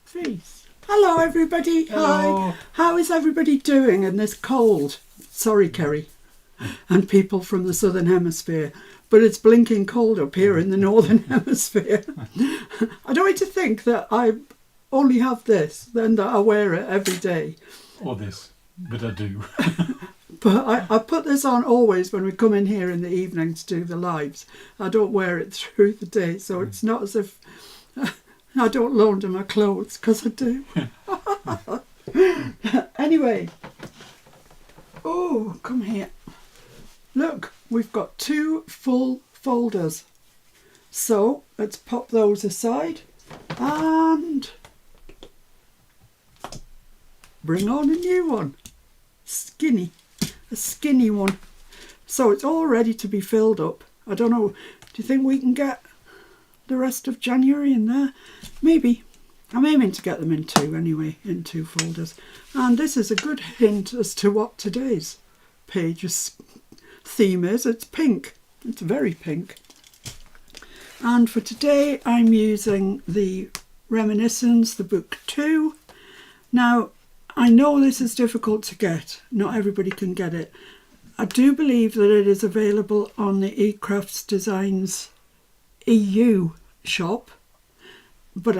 Face. Hello everybody. Hello. Hi. How is everybody doing in this cold? Sorry, Kerry, and people from the southern hemisphere, but it's blinking cold up here in the northern hemisphere. I don't want to think that I only have this, then that I wear it every day. Or this, but I do. But I put this on always when we come in here in the evening to do the lives. I don't wear it through the day, so it's not as if I don't launder my clothes, because I do. Anyway. Oh, come here. Look, we've got 2 full folders. So let's pop those aside and bring on a new one. A skinny one. So it's all ready to be filled up. I don't know, do you think we can get the rest of January in there? Maybe. I'm aiming to get them in 2 anyway, in 2 folders. And this is a good hint as to what today's page's theme is. It's pink. It's very pink. And for today I'm using the Reminiscence, the book 2. Now, I know this is difficult to get. Not everybody can get it. I do believe that it is available on the eCrafts Designs EU shop, but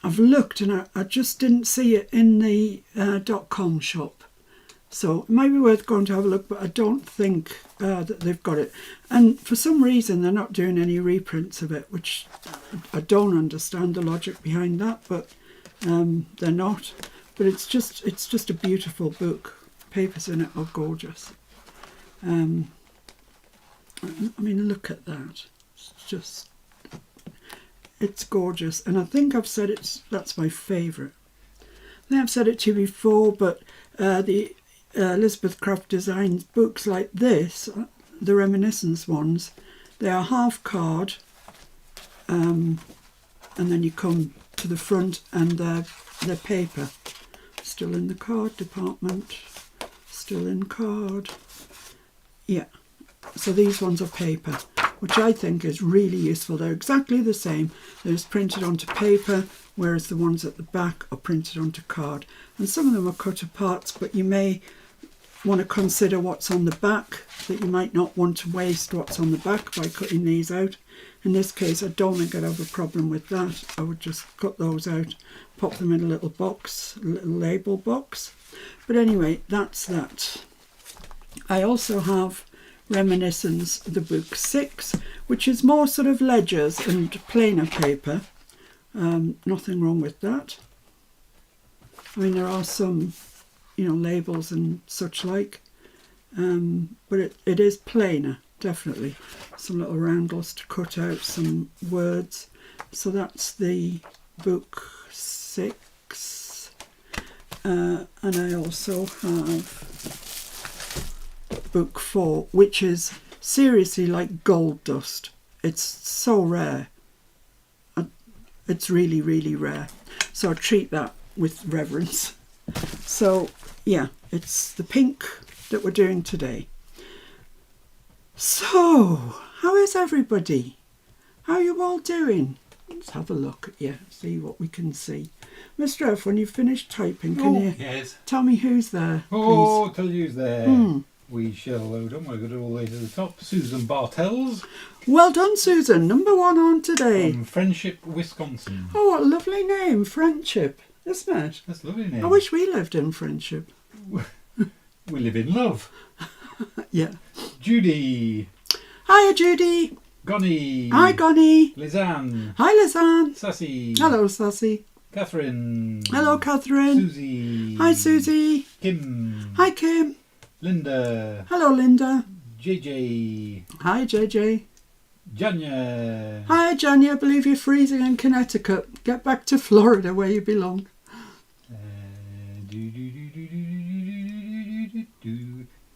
I've looked and I just didn't see it in the .com shop. So it might be worth going to have a look, but I don't think that they've got it. And for some reason they're not doing any reprints of it, which I don't understand the logic behind that, but they're not. But it's just a beautiful book. Papers in it are gorgeous. I mean, look at that. It's gorgeous. And I think I've said that's my favourite. I think I've said it to you before, but the Elizabeth Craft Designs books like this, the Reminiscence ones, they are half card, and then you come to the front and they're paper. Still in the card department, still in card. Yeah, so these ones are paper, which I think is really useful. They're exactly the same. They're just printed onto paper, whereas the ones at the back are printed onto card. And some of them are cut apart, but you may want to consider what's on the back, that you might not want to waste what's on the back by cutting these out. In this case, I don't think I'd have a problem with that. I would just cut those out, pop them in a little box, a little label box. But anyway, that's that. I also have Reminiscence, the book 6, which is more sort of ledgers and plainer paper. Nothing wrong with that. I mean, there are some, labels and such like, but it is plainer, definitely. Some little roundels to cut out, some words. So that's the book 6. And I also have book 4, which is seriously like gold dust. It's so rare. It's really, really rare. So I treat that with reverence. So yeah, it's the pink that we're doing today. So, how is everybody? How are you all doing? Let's have a look at you, see what we can see. Mr. F, when you've finished typing, can you tell me who's there, please? Oh, tell you who's there. We shall load on. We'll go all the way to the top. Susan Bartels. Well done, Susan. Number 1 on today. From Friendship, Wisconsin. Oh, what a lovely name. Friendship, isn't it? That's a lovely name. I wish we lived in Friendship. We live in love. Yeah. Judy. Hiya, Judy. Gonnie. Hi, Gonnie. Lizanne. Hi, Lizanne. Sassy. Hello, Sassy. Catherine. Hello, Catherine. Susie. Hi, Susie. Kim. Hi, Kim. Linda. Hello, Linda. JJ. Hi, JJ. Janya. Hi, Janya. I believe you're freezing in Connecticut. Get back to Florida where you belong.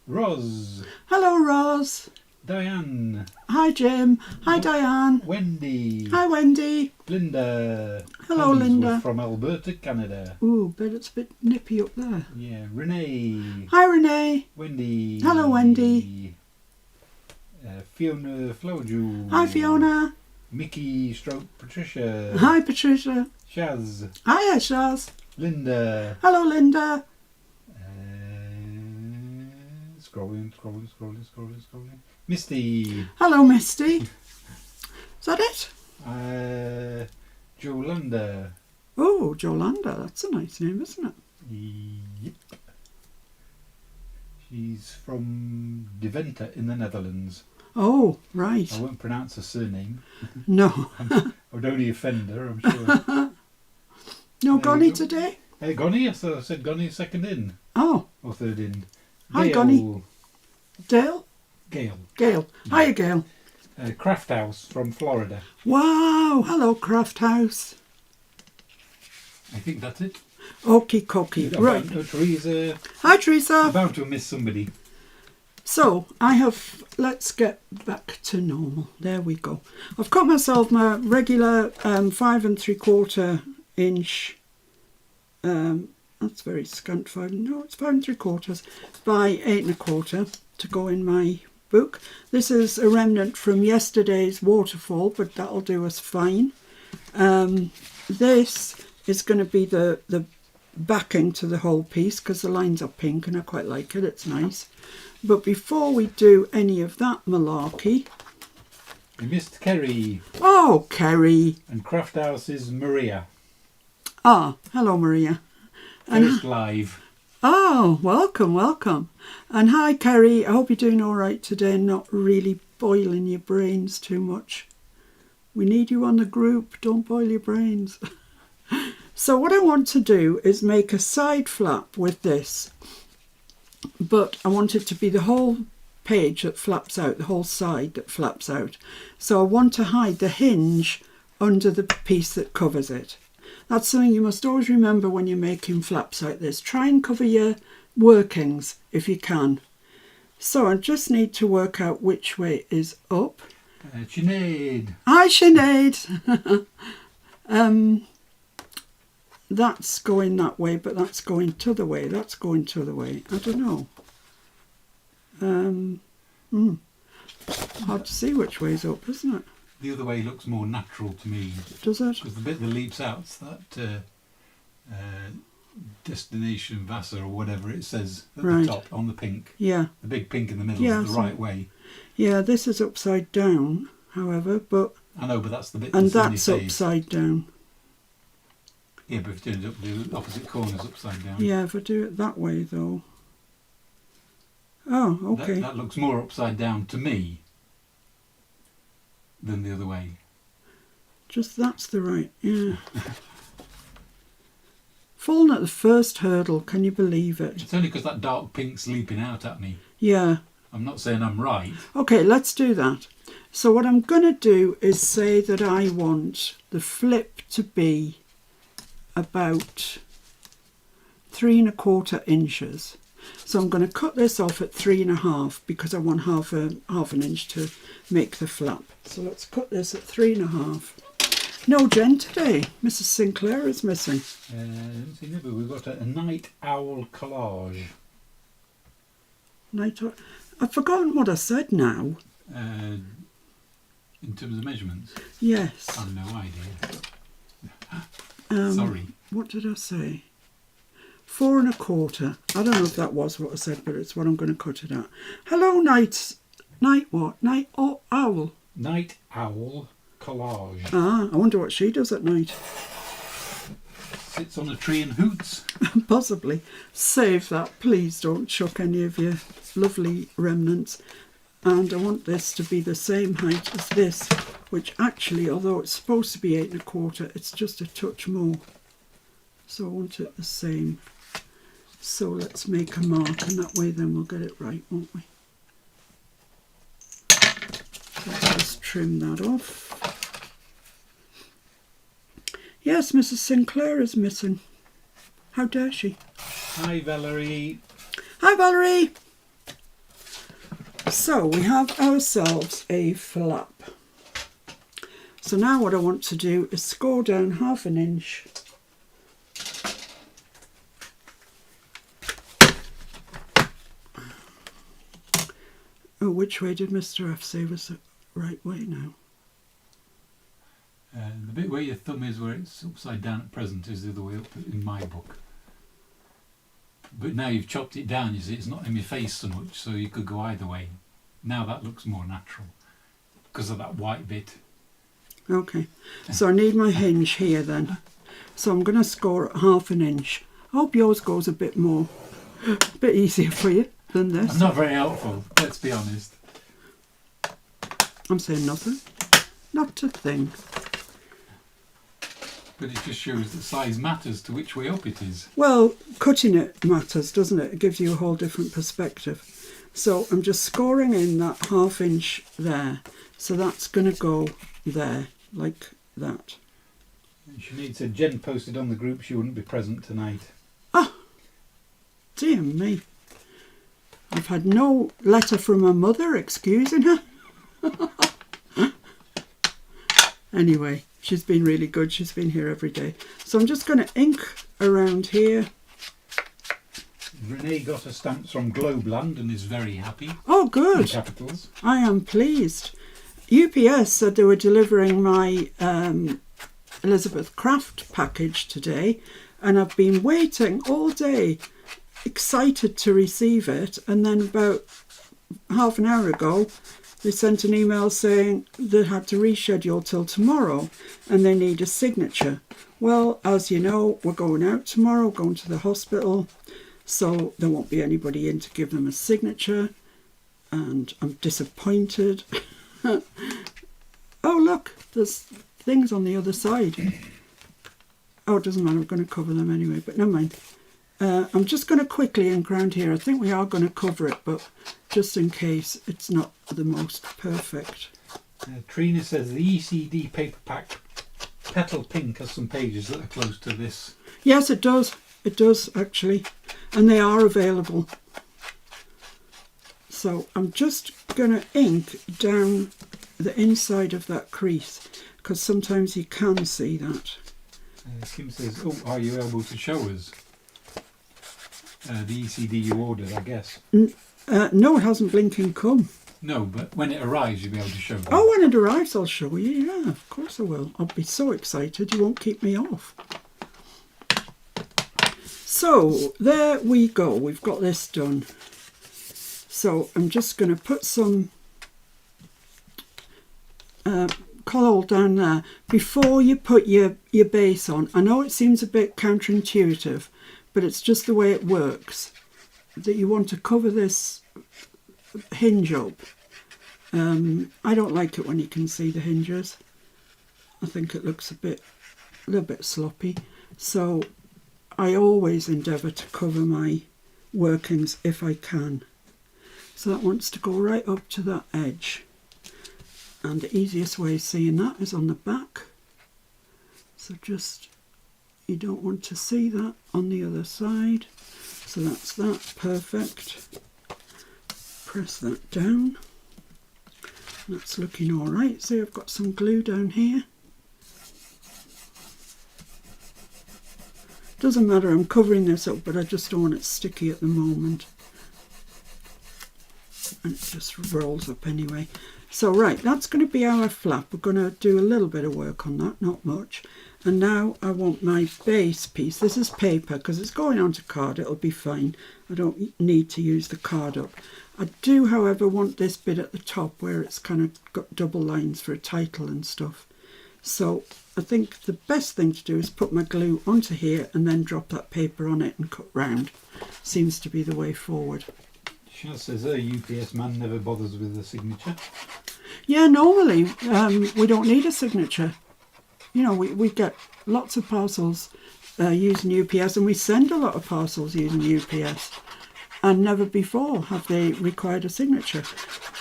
Roz. Hello, Roz. Diane. Hi, Jim. Hi, Diane. Wendy. Hi, Wendy. Linda. Hello, Penny's Linda. From Alberta, Canada. Ooh, bet it's a bit nippy up there. Yeah. Renee. Hi, Renee. Wendy. Hello, Wendy. Fiona Floju. Hi, Fiona. Mickey stroke Patricia. Hi, Patricia. Shaz. Hiya, Shaz. Linda. Hello, Linda. Scrolling. Misty. Hello, Misty. Is that it? Jolanda. Oh, Jolanda. That's a nice name, isn't it? Yep. She's from Deventer in the Netherlands. Oh, right. I won't pronounce her surname. No. I would only offend her, I'm sure. No There Gonnie you go. today? Hey, Gonnie, yes, I said Gonnie second in. Oh, Or third in. Hi, Gail. Gonnie. Dale? Gail. Gail. Hiya, Gail. Craft House from Florida. Wow. Hello, Craft House. I think that's it. Okie dokie. Right. Teresa. Hi, Teresa. I'm bound to miss somebody. So, let's get back to normal. There we go. I've cut myself my regular 5 3/4 inch, that's very scant, it's 5 3/4 by 8 1/4 to go in my book. This is a remnant from yesterday's waterfall, but that'll do us fine. This is going to be the backing to the whole piece because the lines are pink and I quite like it, it's nice. But before we do any of that malarkey... We missed Kerry. Oh, Kerry. And Craft House is Maria. Ah, hello, Maria. First live. Oh, welcome. And hi, Kerry. I hope you're doing all right today and not really boiling your brains too much. We need you on the group. Don't boil your brains. So what I want to do is make a side flap with this. But I want it to be the whole page that flaps out, the whole side that flaps out. So I want to hide the hinge under the piece that covers it. That's something you must always remember when you're making flaps like this. Try and cover your workings if you can. So I just need to work out which way is up. Sinead. Hi, Sinead. That's going that way, but that's going to the way. That's going to the way. I don't know. Hard to see which way's up, isn't it? The other way looks more natural to me. Does it? Because the bit that leaps out's that destination Vassar or whatever it says at the top on the pink. Yeah. The big pink in the middle is the right way. Yeah, this is upside down, however, but... I know, but that's the bit and that's that's upside down. Yeah, but if you turn it up, the opposite corner's upside down. Yeah, if I do it that way, though. Oh, okay. That looks more upside down to me than the other way. Just that's the right, yeah. Fallen at the first hurdle, can you believe it? It's only because that dark pink's leaping out at me. Yeah. I'm not saying I'm right. Okay, let's do that. So what I'm going to do is say that I want the flip to be about 3 1/4 inches. So I'm going to cut this off at 3 1/2 because I want half an inch to make the flap. So let's cut this at 3 1/2. No Jen today. Mrs. Sinclair is missing. But we've got a night owl collage. I've forgotten what I said now. In terms of measurements? Yes. I have no idea. Sorry. What did I say? 4 1/4. I don't know if that was what I said, but it's what I'm going to cut it at. Hello, night what? Night owl. Night owl collage. Ah, I wonder what she does at night. Sits on a tree and hoots. Possibly. Save that. Please don't chuck any of your lovely remnants. And I want this to be the same height as this, which actually, although it's supposed to be 8 1/4, it's just a touch more. So I want it the same. So let's make a mark, and that way then we'll get it right, won't we? So let's just trim that off. Yes, Mrs. Sinclair is missing. How dare she? Hi, Valerie. Hi, Valerie. So we have ourselves a flap. So now what I want to do is score down 1/2 inch. Oh, which way did Mr. F say was the right way now? The bit where your thumb is, where it's upside down at present, is the other way up in my book. But now you've chopped it down, you see, it's not in your face so much, so you could go either way. Now that looks more natural because of that white bit. Okay, so I need my hinge here then. So I'm going to score at 1/2 inch. I hope yours goes a bit easier for you than this. I'm not very helpful, let's be honest. I'm saying nothing. Not a thing. But it just shows that size matters to which way up it is. Well, cutting it matters, doesn't it? It gives you a whole different perspective. So I'm just scoring in that 1/2 inch there. So that's going to go there, like that. Sinead said Jen posted on the group she wouldn't be present tonight. Ah, dear me. I've had no letter from her mother excusing her. Anyway, she's been really good. She's been here every day. So I'm just going to ink around here. Renee got her stamps from Globeland and is very happy. Oh, good. In capitals. I am pleased. UPS said they were delivering my Elizabeth Craft package today, and I've been waiting all day, excited to receive it, and then about half an hour ago they sent an email saying they had to reschedule till tomorrow and they need a signature. Well, as you know, we're going out tomorrow, going to the hospital, so there won't be anybody in to give them a signature, and I'm disappointed. Oh look, there's things on the other side. Oh, it doesn't matter, we're going to cover them anyway, but never mind. I'm just going to quickly ink around here. I think we are going to cover it, but just in case it's not the most perfect. Trina says the ECD paper pack Petal Pink has some pages that are close to this. Yes, it does. It does actually, and they are available. So I'm just going to ink down the inside of that crease, because sometimes you can see that. Kim says, oh, are you able to show us the ECD you ordered, I guess? No, it hasn't blinking come. No, but when it arrives you'll be able to show them. Oh, when it arrives I'll show you. Yeah, of course I will. I'll be so excited you won't keep me off. So there we go, we've got this done. So I'm just going to put some colour down there before you put your base on. I know it seems a bit counterintuitive, but it's just the way it works, that you want to cover this hinge up. I don't like it when you can see the hinges. I think it looks a little bit sloppy. So I always endeavour to cover my workings if I can. So that wants to go right up to that edge. And the easiest way of seeing that is on the back. So just, you don't want to see that on the other side. So that's that, perfect. Press that down. That's looking all right. See, I've got some glue down here. Doesn't matter, I'm covering this up, but I just don't want it sticky at the moment. And it just rolls up anyway. So right, that's going to be our flap. We're going to do a little bit of work on that, not much. And now I want my base piece. This is paper because it's going onto card, it'll be fine. I don't need to use the card up. I do, however, want this bit at the top where it's kind of got double lines for a title and stuff. So I think the best thing to do is put my glue onto here and then drop that paper on it and cut round. Seems to be the way forward. Shaz says a UPS man never bothers with the signature. Yeah, normally we don't need a signature. You know, we get lots of parcels using UPS, and we send a lot of parcels using UPS, and never before have they required a signature.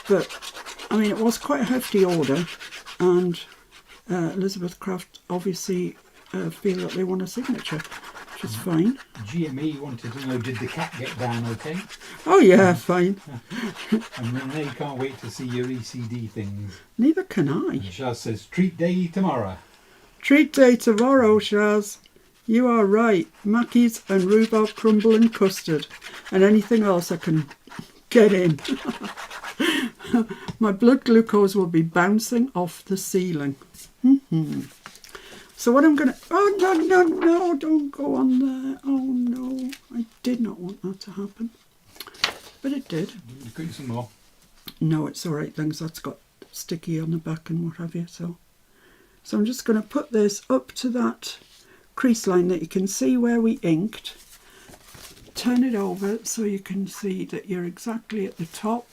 But I mean, it was quite a hefty order, and Elizabeth Craft obviously feel that they want a signature, which is fine. GME wanted to know, did the cat get down okay? Oh yeah, fine. And Renee can't wait to see your ECD things. Neither can I. And Shaz says, treat day tomorrow. Treat day tomorrow, Shaz. You are right. Mackies and rhubarb crumble and custard, and anything else I can get in. My blood glucose will be bouncing off the ceiling. So what I'm going to... Oh, no, don't go on there. Oh, no, I did not want that to happen. But it did. You got some more? No, it's all right, thanks. That's got sticky on the back and what have you. So I'm just going to put this up to that crease line that you can see where we inked. Turn it over so you can see that you're exactly at the top.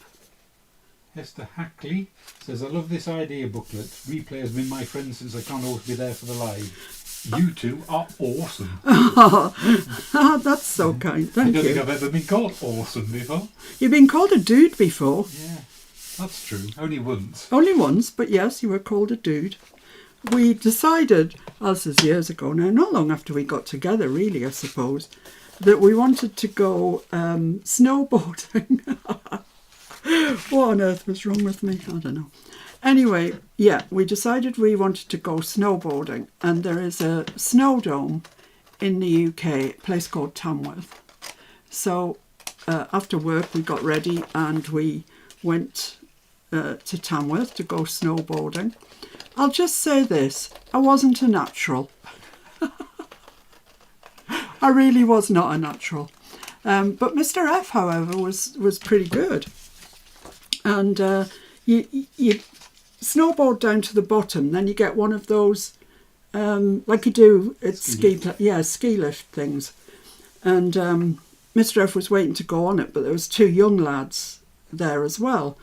Hester Hackley says, I love this idea booklet. Replay has been my friend since I can't always be there for the live. You two are awesome. Oh, that's so kind. Thank you. I don't think I've ever been called awesome before. You've been called a dude before. Yeah, that's true. Only once. Only once, but yes, you were called a dude. We decided, as is years ago now, not long after we got together really, I suppose, that we wanted to go snowboarding. What on earth was wrong with me? I don't know. Anyway, yeah, we decided we wanted to go snowboarding, and there is a snow dome in the UK, a place called Tamworth. So after work we got ready and we went to Tamworth to go snowboarding. I'll just say this, I wasn't a natural. I really was not a natural. But Mr. F, however, was pretty good. And you snowboard down to the bottom, then you get one of those, like you do at ski lift things. And Mr. F was waiting to go on it, but there was two young lads there as well.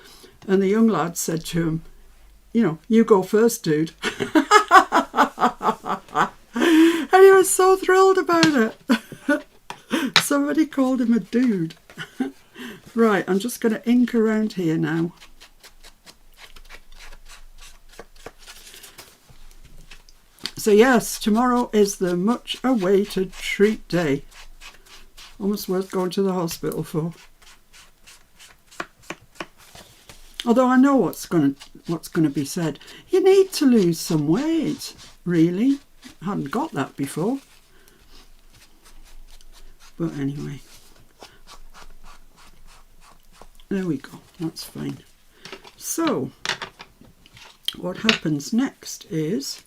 And the young lad said to him, you know, you go first, dude. And he was so thrilled about it. Somebody called him a dude. Right, I'm just going to ink around here now. So yes, tomorrow is the much awaited treat day. Almost worth going to the hospital for. Although I know what's going to be said. You need to lose some weight, really. Hadn't got that before. But anyway. There we go, that's fine. So, what happens next is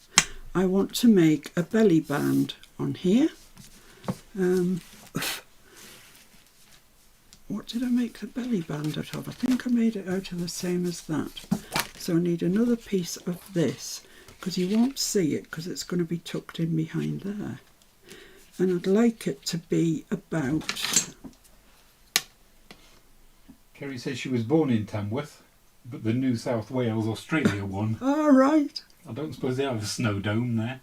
I want to make a belly band on here. What did I make the belly band out of? I think I made it out of the same as that. So I need another piece of this, because you won't see it because it's going to be tucked in behind there. And I'd like it to be about... Kerry says she was born in Tamworth, but the New South Wales, Australia one. All right. I don't suppose they have a snow dome there.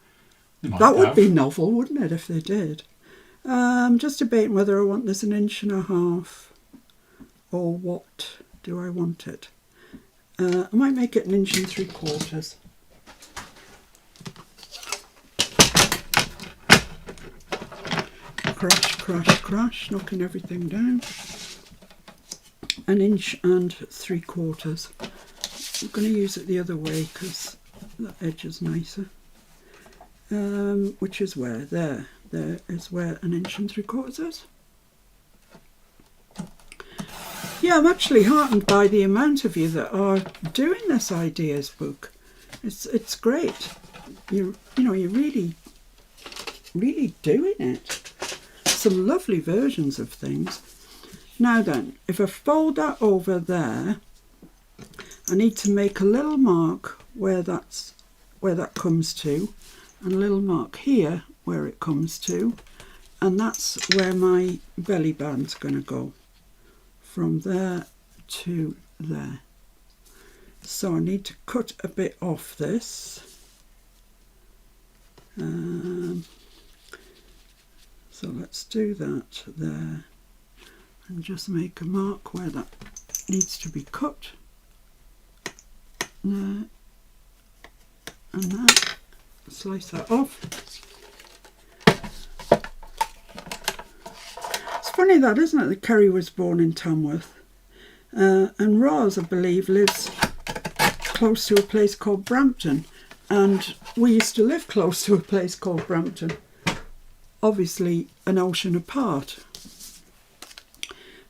That would be novel, wouldn't it, if they did? Just debating whether I want this 1.5 inches or what do I want it. I might make it 1.75 inches. Crash, crash, crash, knocking everything down. 1.75 inches. I'm going to use it the other way because that edge is nicer. Which is where? There is where 1.75 inches is. Yeah, I'm actually heartened by the amount of you that are doing this ideas book. It's great. You're really doing it. Some lovely versions of things. Now then, if I fold that over there, I need to make a little mark where that comes to, and a little mark here where it comes to, and that's where my belly band's going to go, from there to there. So I need to cut a bit off this. So let's do that there. And just make a mark where that needs to be cut. There and there. Slice that off. It's funny that, isn't it, that Kerry was born in Tamworth. And Roz, I believe, lives close to a place called Brampton. And we used to live close to a place called Brampton. Obviously an ocean apart.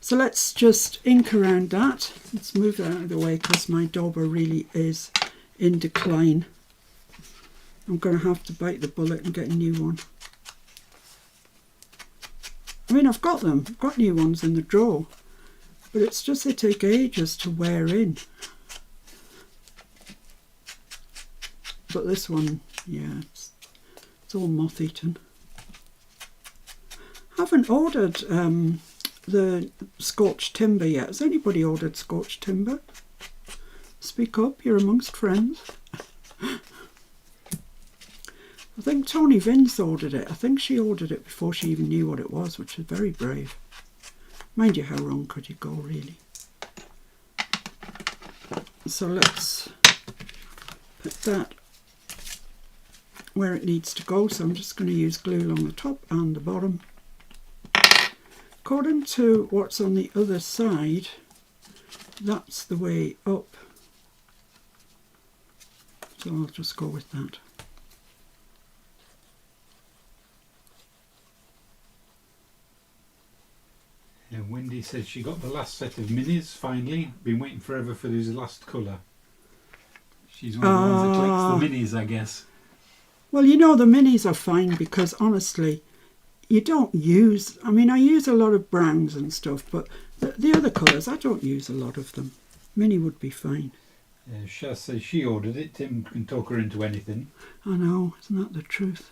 So let's just ink around that. Let's move that out of the way because my dauber really is in decline. I'm going to have to bite the bullet and get a new one. I mean, I've got them. I've got new ones in the drawer. But it's just they take ages to wear in. But this one, yeah, it's all moth-eaten. I haven't ordered the scorched timber yet. Has anybody ordered scorched timber? Speak up, you're amongst friends. I think Tony Vince ordered it. I think she ordered it before she even knew what it was, which is very brave. Mind you, how wrong could you go, really? So let's put that where it needs to go. So I'm just going to use glue along the top and the bottom. According to what's on the other side, that's the way up. So I'll just go with that. And Wendy says she got the last set of minis finally. Been waiting forever for his last colour. She's one of the ones that collects the minis, I guess. Well, you know, the minis are fine because honestly, you don't use, I mean, I use a lot of browns and stuff, but the other colours, I don't use a lot of them. Mini would be fine. Shaz says she ordered it. Tim can talk her into anything. I know, isn't that the truth?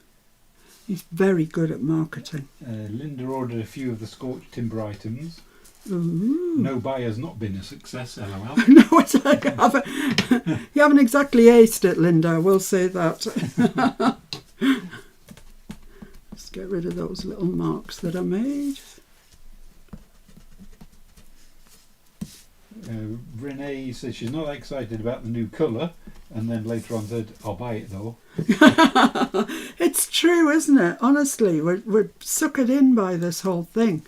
He's very good at marketing. Linda ordered a few of the scorched timber items. Ooh. No buyer's not been a success, lol. No, it's like you haven't exactly aced it, Linda, I will say that. Let's get rid of those little marks that I made. Renee says she's not excited about the new colour, and then later on said, I'll buy it though. It's true, isn't it? Honestly, we're suckered in by this whole thing.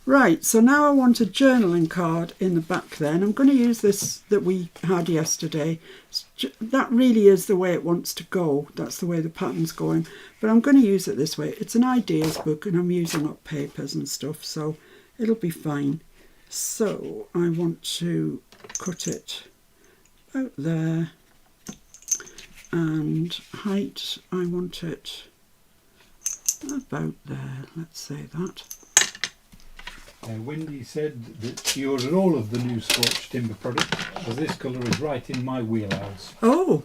Right, so now I want a journaling card in the back then. I'm going to use this that we had yesterday. That really is the way it wants to go. That's the way the pattern's going. But I'm going to use it this way. It's an ideas book and I'm using up papers and stuff, so it'll be fine. So I want to cut it about there. And height, I want it about there. Let's say that. Wendy said that she ordered all of the new scorched timber products as this colour is right in my wheelhouse. Oh,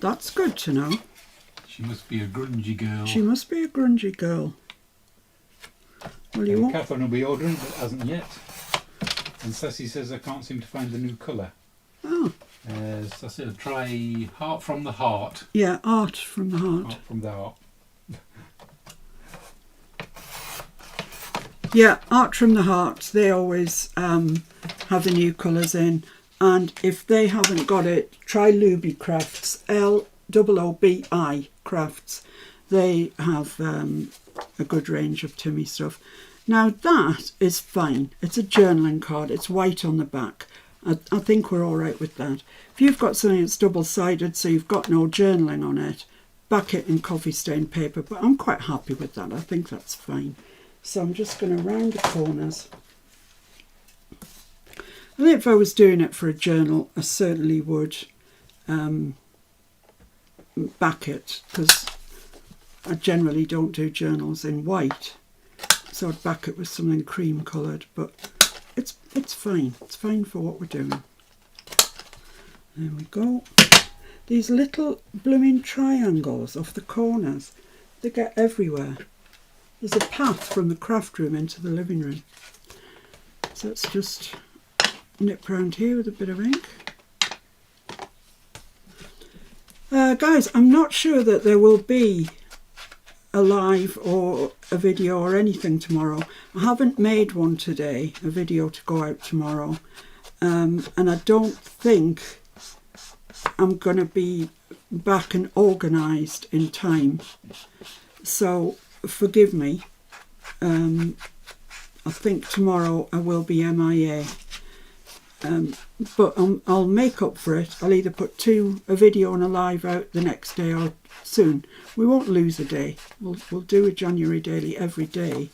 that's good to know. She must be a grungy girl. She must be a grungy girl. Well, you won't. Catherine will be ordering but hasn't yet. And Sassy says I can't seem to find the new colour. Oh. Sassy will try Heart from the Heart. Yeah, Art from the Heart. Heart from the Heart. Yeah, Art from the Heart. They always have the new colours in. And if they haven't got it, try Looby Crafts. Loobi Crafts. They have a good range of Timmy stuff. Now that is fine. It's a journaling card. It's white on the back. I think we're all right with that. If you've got something that's double-sided, so you've got no journaling on it, back it in coffee stained paper. But I'm quite happy with that. I think that's fine. So I'm just going to round the corners. I think if I was doing it for a journal, I certainly would back it, because I generally don't do journals in white. So I'd back it with something cream coloured, but it's fine. It's fine for what we're doing. There we go. These little blooming triangles off the corners, they get everywhere. There's a path from the craft room into the living room. So let's just nip round here with a bit of ink. Guys, I'm not sure that there will be a live or a video or anything tomorrow. I haven't made one today, a video to go out tomorrow. And I don't think I'm going to be back and organised in time. So forgive me. I think tomorrow I will be MIA. But I'll make up for it. I'll either put a video and a live out the next day or soon. We won't lose a day. We'll do a January daily every day,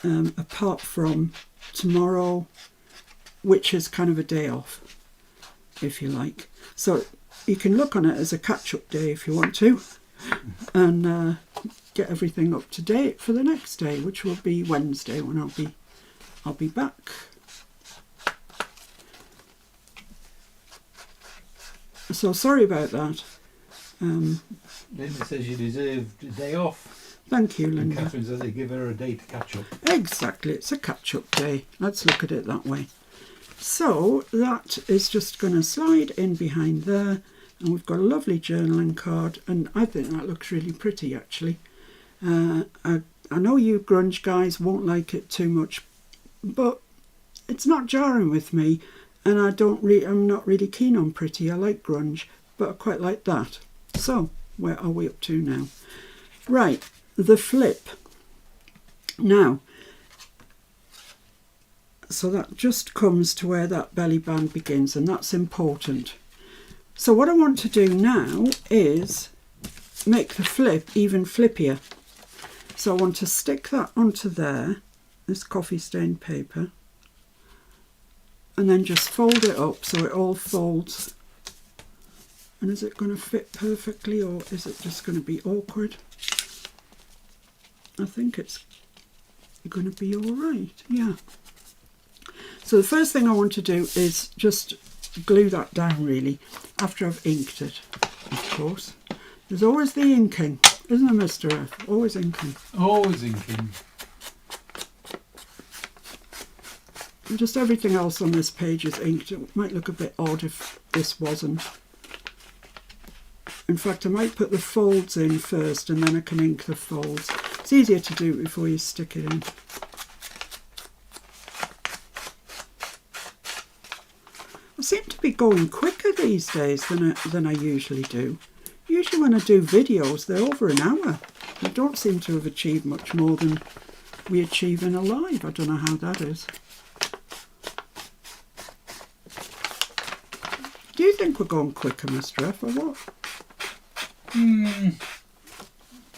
apart from tomorrow, which is kind of a day off, if you like. So you can look on it as a catch-up day if you want to. and get everything up to date for the next day, which will be Wednesday when I'll be back. So sorry about that. Linda says you deserved a day off. Thank you, And Linda. Catherine says they give her a day to catch up. Exactly, it's a catch-up day. Let's look at it that way. So that is just going to slide in behind there, and we've got a lovely journaling card, and I think that looks really pretty actually. I know you grunge guys won't like it too much, but it's not jarring with me, and I'm not really keen on pretty. I like grunge, but I quite like that. So where are we up to now? Right, the flip. Now, so that just comes to where that belly band begins, and that's important. So what I want to do now is make the flip even flippier. So I want to stick that onto there, this coffee stained paper, and then just fold it up so it all folds. And is it going to fit perfectly, or is it just going to be awkward? I think it's going to be all right, yeah. So the first thing I want to do is just glue that down really, after I've inked it, of course. There's always the inking, isn't there, Mr. F? Always inking. Always inking. And just everything else on this page is inked. It might look a bit odd if this wasn't. In fact, I might put the folds in first and then I can ink the folds. It's easier to do before you stick it in. I seem to be going quicker these days than I usually do. Usually when I do videos, they're over an hour. I don't seem to have achieved much more than we achieve in a live. I don't know how that is. Do you think we're going quicker, Mr. F, or what?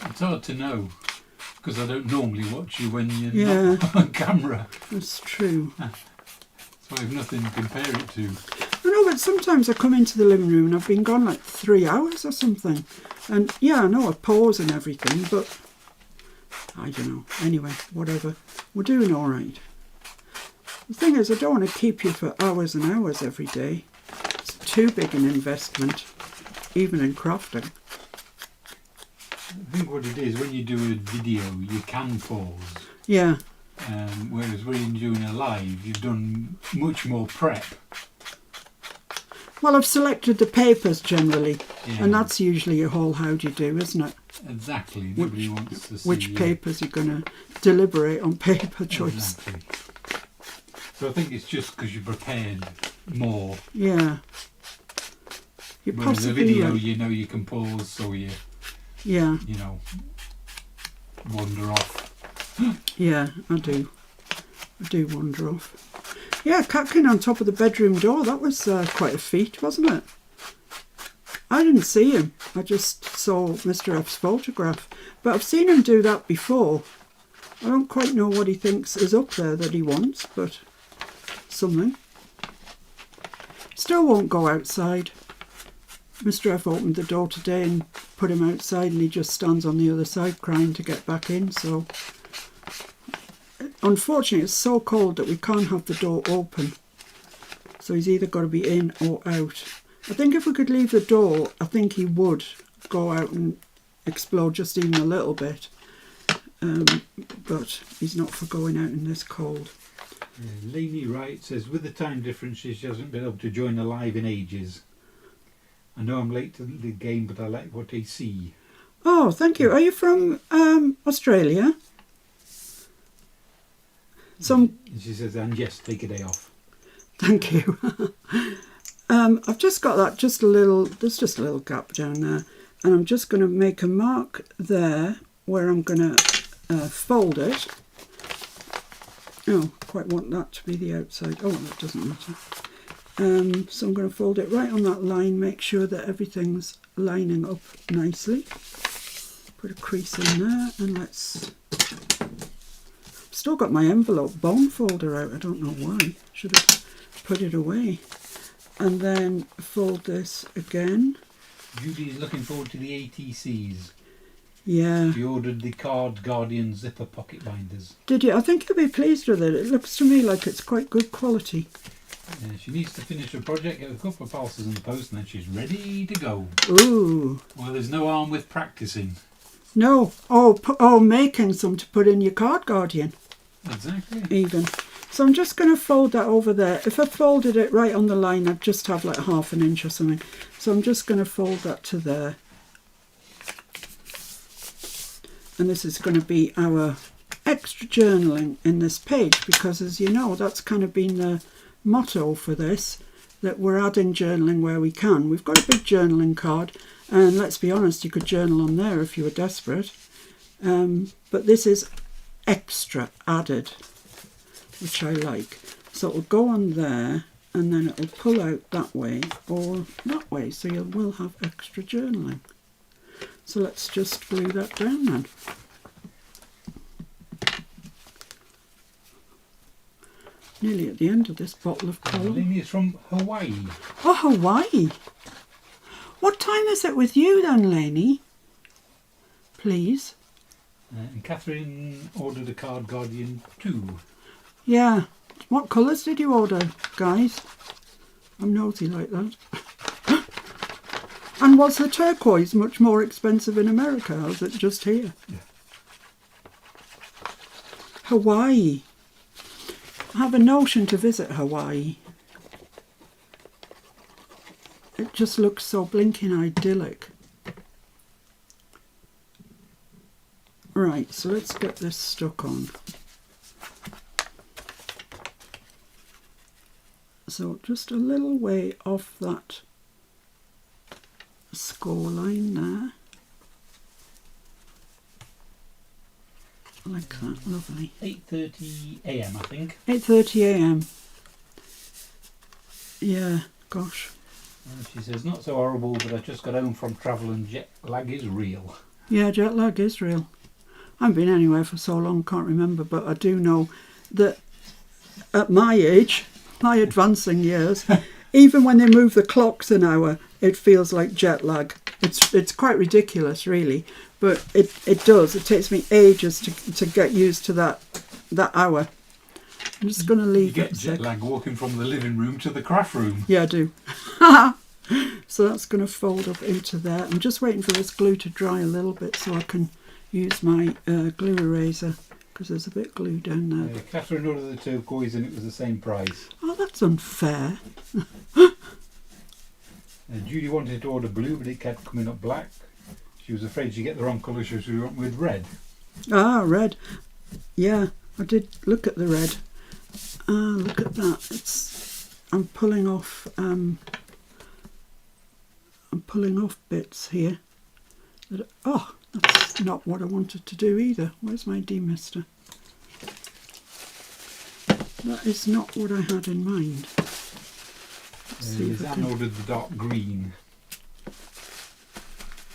It's hard to know, because I don't normally watch you when you're Yeah, not on camera. that's true. So I have nothing to compare it to. I know, but sometimes I come into the living room and I've been gone like 3 hours or something. And yeah, I know I pause and everything, but I don't know. Anyway, whatever. We're doing all right. The thing is, I don't want to keep you for hours and hours every day. It's too big an investment, even in crafting. I think what it is, when you do a video, you can pause. Yeah, Whereas when you're doing a live, you've done much more prep. well, I've selected the papers generally, Yeah. and that's usually a whole how do you do, isn't it? Exactly. Nobody wants to see Which papers you're going to deliberate on paper choice. Exactly. So I think it's just because you're prepared more. Yeah. You're Whereas a possibly video, right. you know, you can pause, so you Yeah, wander off. yeah, I do. I do wander off. Yeah, catkin on top of the bedroom door, that was quite a feat, wasn't it? I didn't see him. I just saw Mr. F's photograph. But I've seen him do that before. I don't quite know what he thinks is up there that he wants, but something. Still won't go outside. Mr. F opened the door today and put him outside, and he just stands on the other side crying to get back in. So unfortunately it's so cold that we can't have the door open, so he's either got to be in or out. I think if we could leave the door, I think he would go out and explore just even a little bit, but he's not for going out in this cold. Lainey Wright says, with the time differences, she hasn't been able to join a live in ages. I know I'm late to the game, but I like what I see. Oh, thank you. Are you from Australia? She says, and yes, take a day off. Thank you. I've just got that, there's just a little gap down there, and I'm just going to make a mark there where I'm going to fold it. Oh, quite want that to be the outside. Oh, that doesn't matter. So I'm going to fold it right on that line, make sure that everything's lining up nicely. Put a crease in there, and let's... Still got my envelope bone folder out, I don't know why. Should have put it away. And then fold this again. Judy's looking forward to the ATCs. Yeah. She ordered the Card Guardian zipper pocket binders. Did you? I think you'll be pleased with it. It looks to me like it's quite good quality. She needs to finish her project, get a couple of parcels in the post, and then she's ready to go. Ooh. Well, there's no harm with practicing. No. Making some to put in your Card Guardian. Exactly. Even. So I'm just going to fold that over there. If I folded it right on the line, I'd just have like 1/2 inch or something. So I'm just going to fold that to there. And this is going to be our extra journaling in this page, because as you know, that's kind of been the motto for this, that we're adding journaling where we can. We've got a big journaling card, and let's be honest, you could journal on there if you were desperate. But this is extra added, which I like. So it'll go on there, and then it'll pull out that way or that way, so you will have extra journaling. So let's just glue that down then. Nearly at the end of this bottle of colour. Lily is from Hawaii. Oh, Hawaii! What time is it with you then, Lainey? Please. And Catherine ordered a Card Guardian 2. Yeah. What colours did you order, guys? I'm nosy like that. And was the turquoise much more expensive in America, or is it just here? Yeah. Hawaii. I have a notion to visit Hawaii. It just looks so blinking idyllic. Right, so let's get this stuck on. So just a little way off that score line there. Like that, lovely. 8:30 a.m. I think. 8:30 a.m. Yeah, gosh. She says, not so horrible, but I just got home from travel and jet lag is real. Yeah, jet lag is real. I haven't been anywhere for so long, can't remember, but I do know that at my age, my advancing years, even when they move the clocks an hour, it feels like jet lag. It's quite ridiculous, really, but it does. It takes me ages to get used to that hour. I'm just going to leave You it. get jet lag walking from the living room to the craft room. Yeah, I do. So that's going to fold up into there. I'm just waiting for this glue to dry a little bit so I can use my glue eraser, because there's a bit of glue down there. Catherine ordered the turquoise and it was the same price. Oh, that's unfair. Judy wanted to order blue, but it kept coming up black. She was afraid she'd get the wrong colour, so she went with red. Ah, red. Yeah, I did look at the red. Ah, look at that. I'm pulling off bits here. Oh, that's not what I wanted to do either. Where's my demister? That is not what I had in mind. Let's see if I Anne can... ordered the dark green.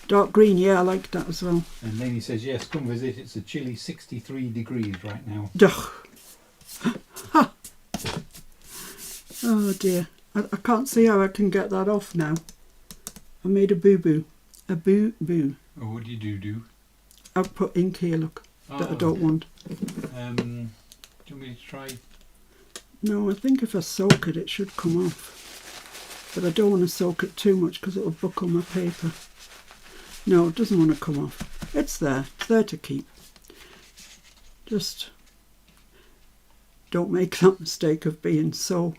Dark green, yeah, I like that as well. And Lainey says, yes, come visit. It's a chilly 63 degrees right now. Ugh. Oh dear. I can't see how I can get that off now. I made a boo-boo. A boo-boo. Oh, what do you do? I've put ink here, look, that I don't want. Do you want me to try? No, I think if I soak it, it should come off. But I don't want to soak it too much because it'll buckle my paper. No, it doesn't want to come off. It's there. It's there to keep. Just don't make that mistake of being so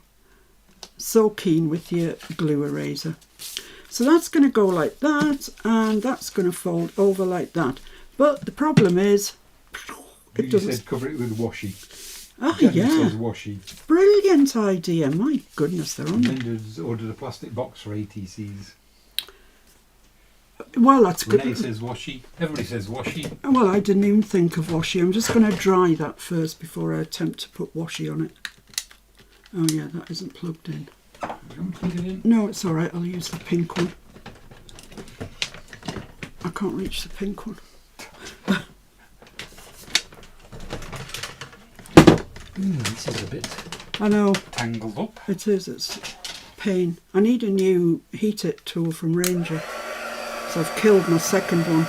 keen with your glue eraser. So that's going to go like that, and that's going to fold over like that. But the problem is, it doesn't. You said cover it with washi. Ah, Jenny yeah. says washi. Brilliant idea. My goodness, they're on it. Linda's ordered a plastic box for ATCs. Well, that's good. Renee says washi. Everybody says washi. Well, I didn't even think of washi. I'm just going to dry that first before I attempt to put washi on it. Oh yeah, that isn't plugged in. Do you want to plug it in? No, it's all right. I'll use the pink one. I can't reach the pink one. This is a bit I know. tangled up. It is. It's pain. I need a new heat it tool from Ranger. So I've killed my second one.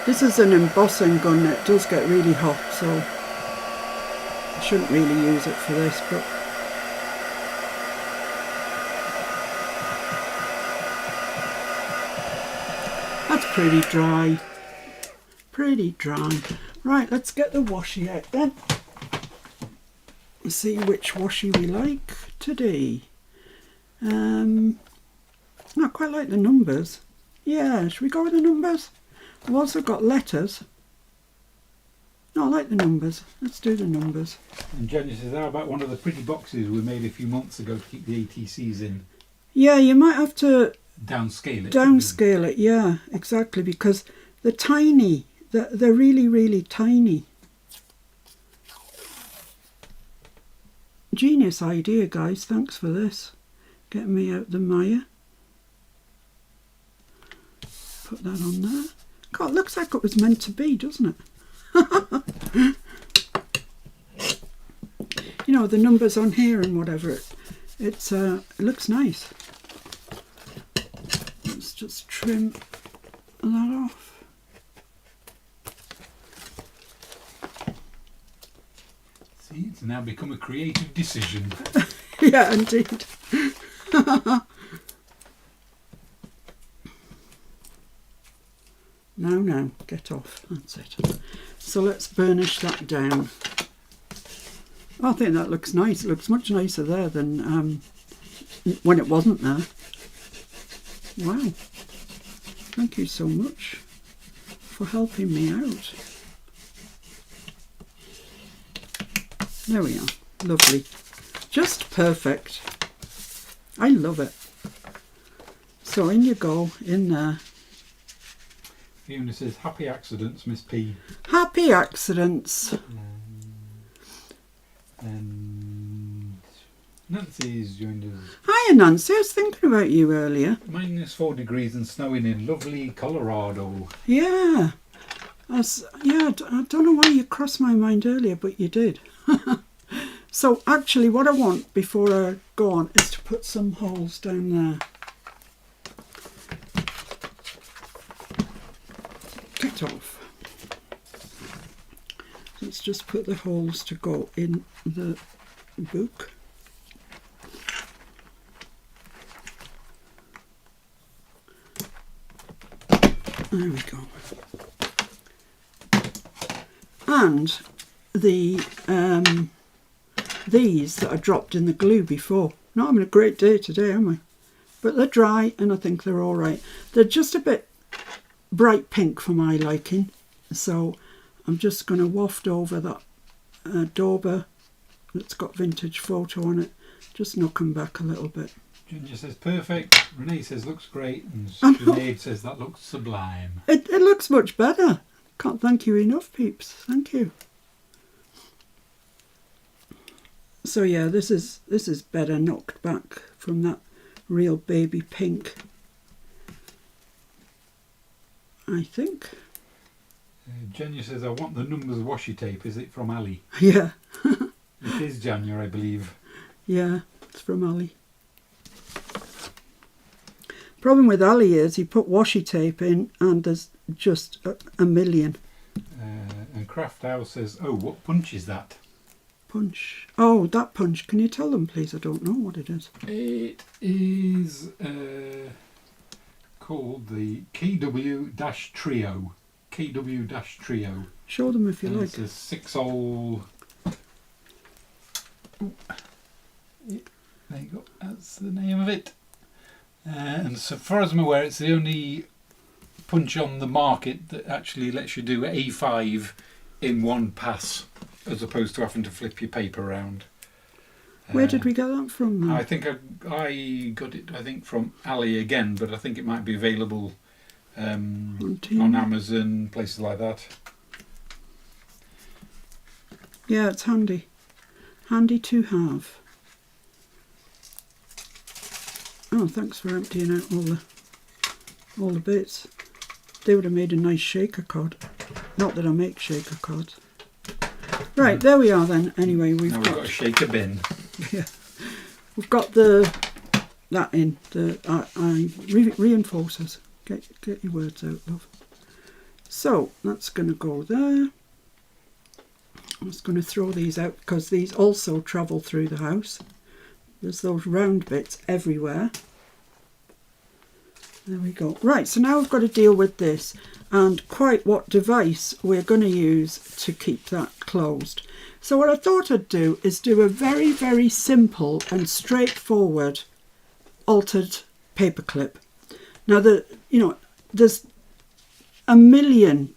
This is an embossing gun. It does get really hot, so I shouldn't really use it for this, but that's pretty dry. Pretty dry. Right, let's get the washi out then. See which washi we like today. I quite like the numbers. Yeah, should we go with the numbers? I've also got letters. No, I like the numbers. Let's do the numbers. And Jenny says, how about one of the pretty boxes we made a few months ago to keep the ATCs in? Yeah, you might have to Downscale it. downscale it. Yeah, exactly, because they're tiny. They're really, really tiny. Genius idea, guys. Thanks for this. Getting me out the mire. Put that on there. God, it looks like it was meant to be, doesn't it? You know, the numbers on here and whatever. It looks nice. Let's just trim that off. See, it's now become a creative decision. Yeah, indeed. No, get off. That's it. So let's burnish that down. Oh, I think that looks nice. It looks much nicer there than when it wasn't there. Wow. Thank you so much for helping me out. There we are. Lovely. Just perfect. I love it. So in you go, in there. Fiona says, happy accidents, Miss P. Happy accidents. And Nancy's joined us. Hiya Nancy, I was thinking about you earlier. -4 degrees and snowing in lovely Colorado. Yeah. I don't know why you crossed my mind earlier, but you did. So actually what I want before I go on is to put some holes down there. Get off. Let's just put the holes to go in the book. There we go. And the these that I dropped in the glue before. Not having a great day today, am I? But they're dry and I think they're all right. They're just a bit bright pink for my liking, so I'm just going to waft over that dauber that's got vintage photo on it, just knock them back a little bit. Ginger says perfect, Renee says looks great, and Sinead says that looks sublime. It looks much better. Can't thank you enough, peeps. Thank you. So yeah, this is better knocked back from that real baby pink, I think. Jenya says, I want the numbers washi tape. Is it from Ali? Yeah. It is Jenya, I believe. Yeah, it's from Ali. Problem with Ali is he put washi tape in and there's just a million. And Craft House says, oh, what punch is that? Punch. Oh, that punch. Can you tell them, please? I don't know what it is. It is called the KW-Trio. KW-Trio. Show them if you like. It's a 6-hole. There you go. That's the name of it. And so far as I'm aware, it's the only punch on the market that actually lets you do A5 in one pass, as opposed to having to flip your paper around. Where did we get that from then? I think I got it, I think, from Ali again, but I think it might be available on Amazon, places like that. Yeah, it's handy. Handy to have. Oh, thanks for emptying out all the bits. They would have made a nice shaker card. Not that I make shaker cards. Right, there we are then. Anyway, we've got a shaker bin. Yeah, we've got the that in, the reinforcers. Get your words out, love. So that's going to go there. I'm just going to throw these out because these also travel through the house. There's those round bits everywhere. There we go. Right, so now we've got to deal with this and quite what device we're going to use to keep that closed. So what I thought I'd do is do a very, very simple and straightforward altered paperclip. Now, there's a million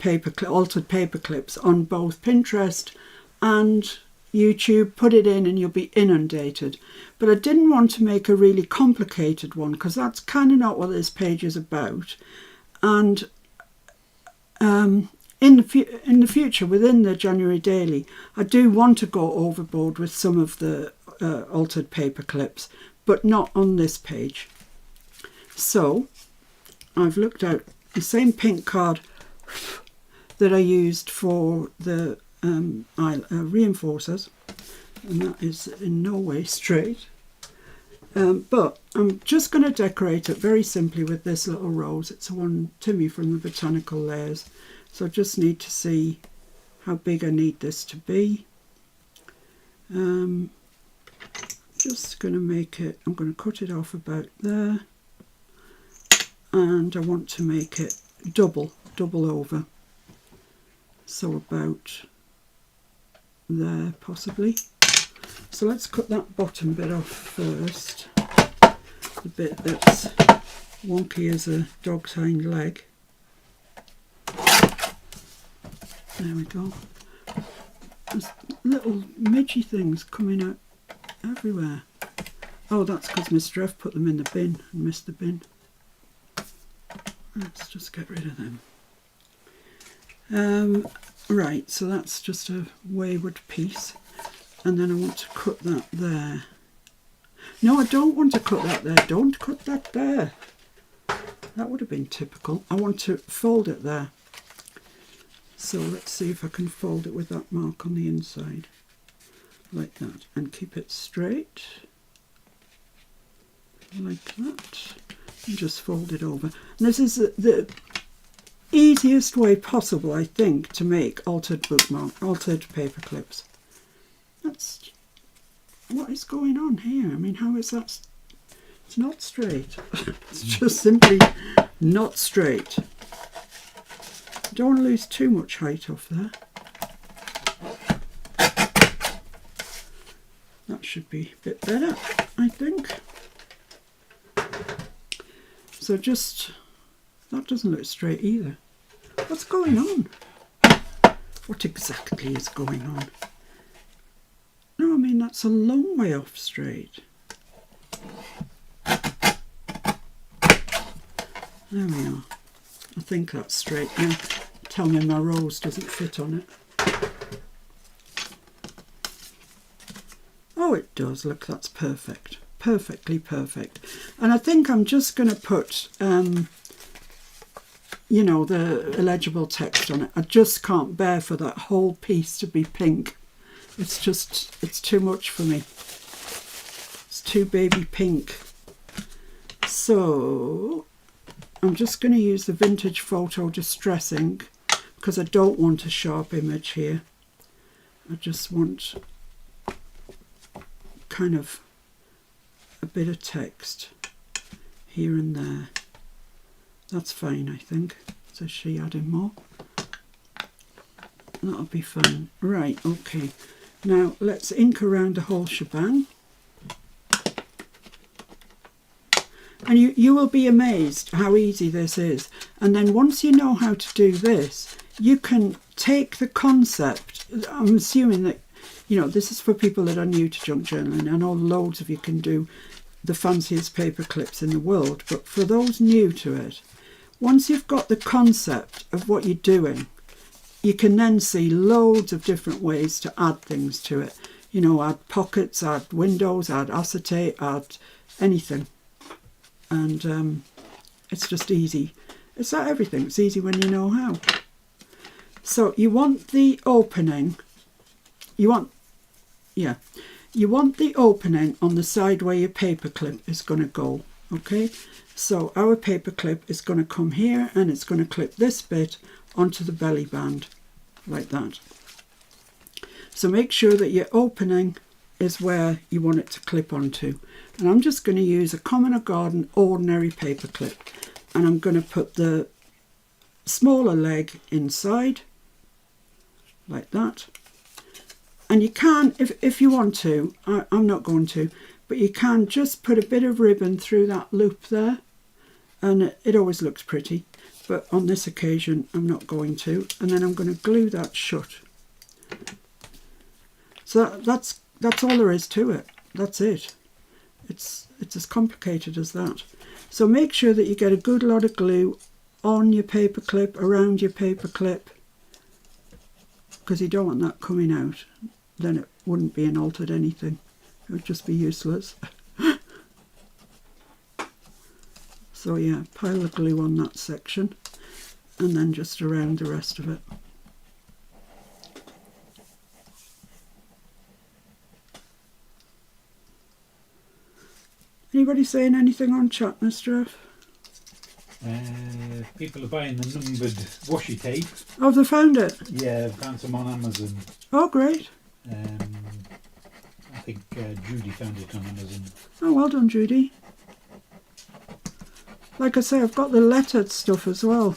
altered paper clips on both Pinterest and YouTube. Put it in and you'll be inundated. But I didn't want to make a really complicated one because that's kind of not what this page is about. And in the future, within the January Daily, I do want to go overboard with some of the altered paper clips, but not on this page. So I've looked out the same pink card that I used for the reinforcers, and that is in no way straight. But I'm just going to decorate it very simply with this little rose. It's one Timmy from the Botanical Layers. So I just need to see how big I need this to be. Just going to make it, I'm going to cut it off about there. And I want to make it double over. So about there possibly. So let's cut that bottom bit off first. The bit that's wonky as a dog's hind leg. There we go. There's little midgy things coming out everywhere. Oh, that's because Mr. F put them in the bin and missed the bin. Let's just get rid of them. Right, so that's just a wayward piece. And then I want to cut that there. No, I don't want to cut that there. Don't cut that there. That would have been typical. I want to fold it there. So let's see if I can fold it with that mark on the inside. Like that. And keep it straight. Like that. And just fold it over. And this is the easiest way possible, I think, to make altered paper clips. That's what is going on here. I mean, how is that? It's not straight. It's just simply not straight. Don't want to lose too much height off there. That should be a bit better, I think. So just, that doesn't look straight either. What's going on? What exactly is going on? No, I mean, that's a long way off straight. There we are. I think that's straight now. Tell me my rose doesn't fit on it. Oh, it does. Look, that's perfect. Perfectly perfect. And I think I'm just going to put, you know, the illegible text on it. I just can't bear for that whole piece to be pink. It's just, it's too much for me. It's too baby pink. So I'm just going to use the Vintage Photo Distress ink because I don't want a sharp image here. I just want kind of a bit of text here and there. That's fine, I think. So she adding more. That'll be fine. Right, okay. Now let's ink around the whole shebang. And you will be amazed how easy this is. And then once you know how to do this, you can take the concept. I'm assuming that, you know, this is for people that are new to junk journaling. I know loads of you can do the fanciest paper clips in the world, but for those new to it, once you've got the concept of what you're doing, you can then see loads of different ways to add things to it. You know, add pockets, add windows, add acetate, add anything. And it's just easy. It's like everything. It's easy when you know how. So you want the opening. You you want the opening on the side where your paper clip is going to go. Okay, so our paper clip is going to come here and it's going to clip this bit onto the belly band like that. So make sure that your opening is where you want it to clip onto. And I'm just going to use a Common or Garden ordinary paper clip, and I'm going to put the smaller leg inside like that. And you can, if you want to, I'm not going to, but you can just put a bit of ribbon through that loop there, and it always looks pretty. But on this occasion I'm not going to, and then I'm going to glue that shut. So that's all there is to it. That's it. It's as complicated as that. So make sure that you get a good lot of glue on your paper clip, around your paper clip, because you don't want that coming out. Then it wouldn't be an altered anything. It would just be useless. So yeah, pile the glue on that section and then just around the rest of it. Anybody saying anything on chat, Mr. F? People are buying the numbered washi tape. Oh, they found it? Yeah, found some on Amazon. Oh, great. I think Judy found it on Amazon. Oh, well done, Judy. Like I say, I've got the lettered stuff as well.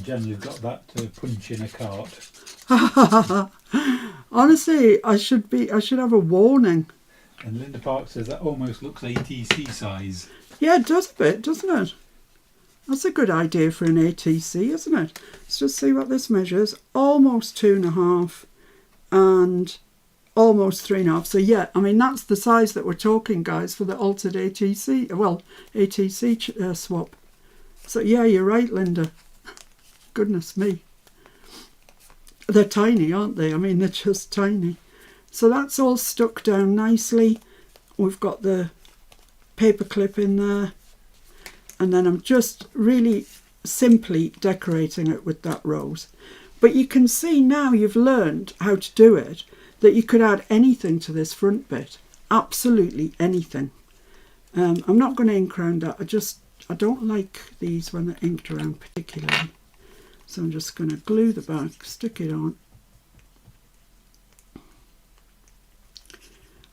Jen, you've got that to punch in a cart. Honestly, I should have a warning. And Linda Park says that almost looks ATC size. Yeah, it does a bit, doesn't it? That's a good idea for an ATC, isn't it? Let's just see what this measures. Almost 2.5 and almost 3.5. So yeah, I mean, that's the size that we're talking, guys, for the altered ATC. Well, ATC swap. So yeah, you're right, Linda. Goodness me. They're tiny, aren't they? I mean, they're just tiny. So that's all stuck down nicely. We've got the paper clip in there. And then I'm just really simply decorating it with that rose. But you can see now you've learned how to do it, that you could add anything to this front bit. Absolutely anything. I'm not going to ink around that. I don't like these when they're inked around particularly. So I'm just going to glue the back, stick it on.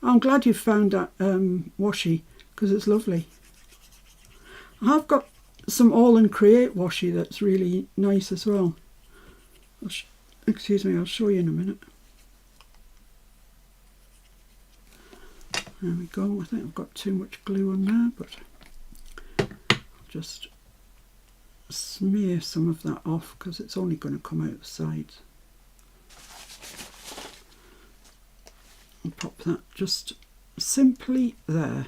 I'm glad you found that washi, because it's lovely. I've got some All and Create washi that's really nice as well. Excuse me, I'll show you in a minute. There we go. I think I've got too much glue on there, but I'll just smear some of that off because it's only going to come out the sides. And pop that just simply there,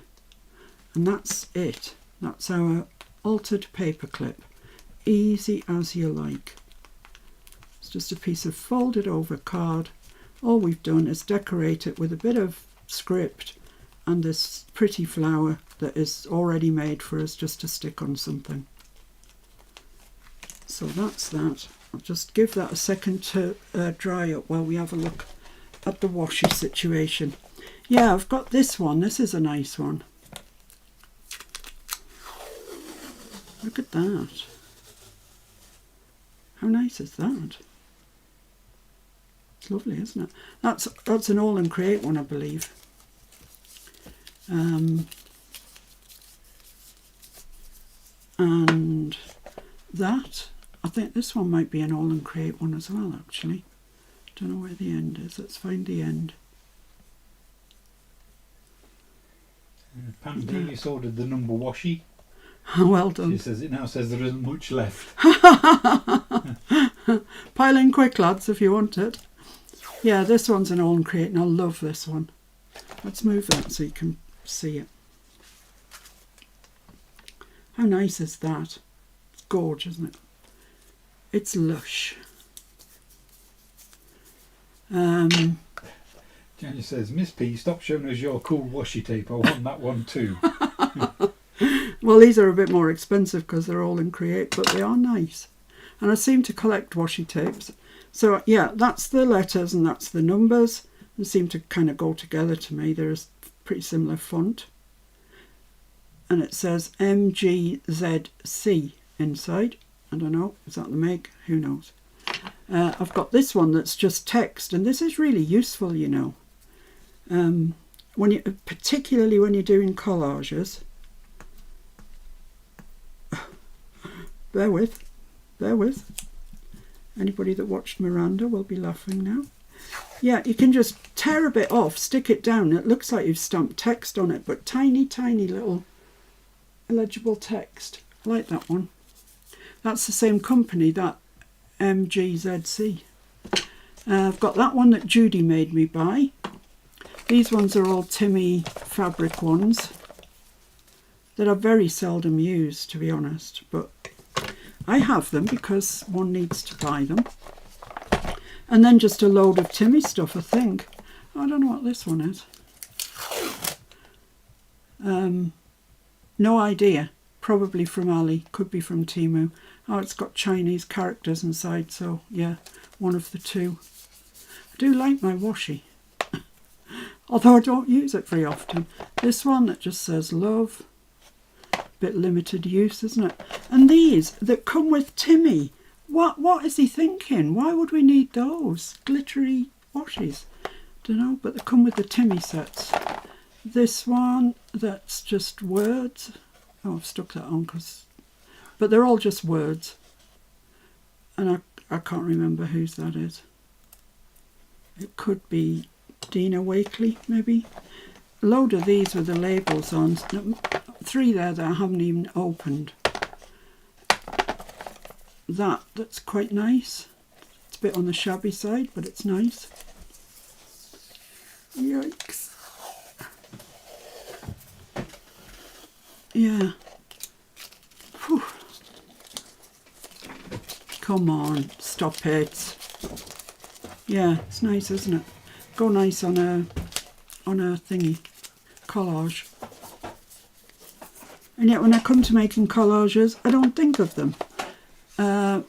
and that's it. That's our altered paper clip. Easy as you like. It's just a piece of folded over card. All we've done is decorate it with a bit of script and this pretty flower that is already made for us just to stick on something. So that's that. I'll just give that a second to dry up while we have a look at the washi situation. Yeah, I've got this one. This is a nice one. Look at that. How nice is that? It's lovely, isn't it? That's an All and Create one, I believe. And that, I think this one might be an All and Create one as well, actually. Don't know where the end is. Let's find the end. Pam Davis ordered the number washi. Well done. She says it now says there isn't much left. Pile in quick, lads, if you want it. Yeah, this one's an All and Create, and I love this one. Let's move that so you can see it. How nice is that? It's gorgeous, isn't it? It's lush. Jenny says, Miss P, stop showing us your cool washi tape. I want that one too. Well, these are a bit more expensive because they're All and Create, but they are nice. And I seem to collect washi tapes. So yeah, that's the letters and that's the numbers. They seem to kind of go together to me. They're a pretty similar font. And it says MGZC inside. I don't know, is that the make? Who knows? I've got this one that's just text, and this is really useful, you know. Particularly when you're doing collages. Bear with. Anybody that watched Miranda will be laughing now. Yeah, you can just tear a bit off, stick it down. It looks like you've stamped text on it, but tiny, tiny little illegible text. I like that one. That's the same company, that MGZC. I've got that one that Judy made me buy. These ones are all Timmy fabric ones that are very seldom used, to be honest, but I have them because one needs to buy them. And then just a load of Timmy stuff, I think. I don't know what this one is. No idea. Probably from Ali, could be from Temu. Oh, it's got Chinese characters inside, so yeah, one of the two. I do like my washi, although I don't use it very often. This one that just says love, bit limited use, isn't it? And these that come with Timmy, what is he thinking? Why would we need those glittery washies? Don't know, but they come with the Timmy sets. This one that's just words. Oh, I've stuck that on but they're all just words, and I can't remember whose that is. It could be Dina Wakely, maybe. A load of these with the labels on. 3 there that I haven't even opened. That's quite nice. It's a bit on the shabby side, but it's nice. Yikes. Yeah. Whew. Come on, stop it. Yeah, it's nice, isn't it? Go nice on a thingy, collage. And yet when I come to making collages, I don't think of them.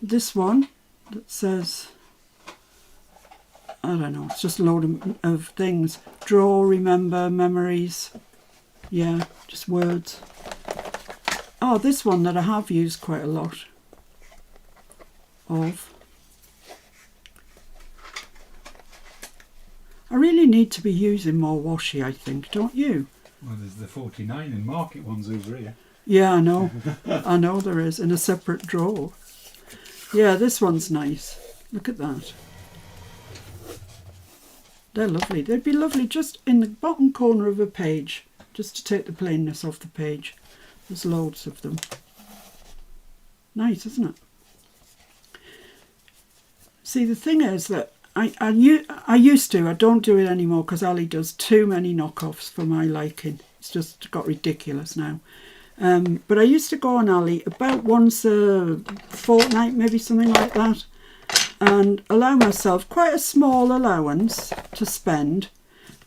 This one that says, I don't know, it's just a load of things. Draw, remember, memories. Yeah, just words. Oh, this one that I have used quite a lot of. I really need to be using more washi, I think, don't you? Well, there's the 49 and market ones over here. Yeah, I know. I know there is, in a separate drawer. Yeah, this one's nice. Look at that. They're lovely. They'd be lovely just in the bottom corner of a page, just to take the plainness off the page. There's loads of them. Nice, isn't it? See, the thing is that I used to, I don't do it anymore because Ali does too many knockoffs for my liking. It's just got ridiculous now. But I used to go on Ali about once a fortnight, maybe something like that, and allow myself quite a small allowance to spend